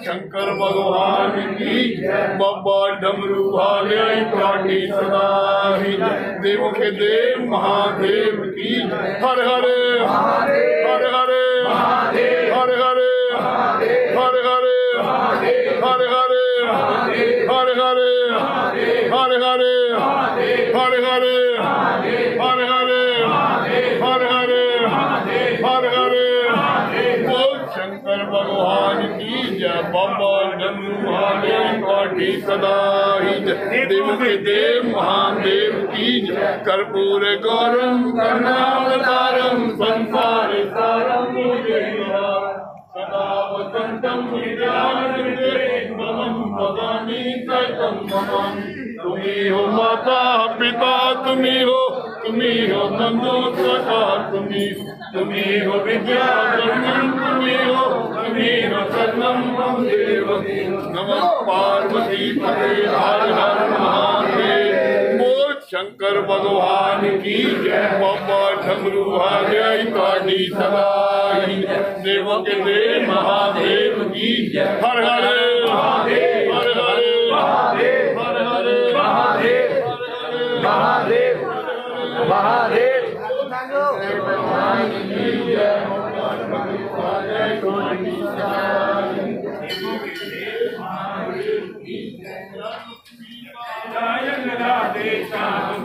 शंकर भगवान की बाबा डमरू भागे प्राणी सदाही देव के देव महादेव की हर हरे हर हरे हर हरे हर हरे हर हरे हर हरे हर हरे हरे हर हरे हर हरे हर हरे बोल शंकर भगवान की जय। बाबा डमरू वाले काटी सदा ही जय। देव के देव महादेव की जय। कर्पूर गौरम करुणावतारम संसार सारम सदा वसंतम विद्यानंदम भवानी सतम मम। तुम्ही हो माता पिता, तुम्ही हो बंधु सखा, तुम्ही हो विद्या धर्मम, तुम्ही हो शरणम मम देवकी। नमः पार्वती पते हर हर महादेव। बोल शंकर भगवान की जय। बाबा डमरू वाले काटी सदा ही जय। देव के देव महादेव की जय। हर हरे हर हरे हर हरे महादेव महादेव महादेव। भगवान की जय। राधे श्याम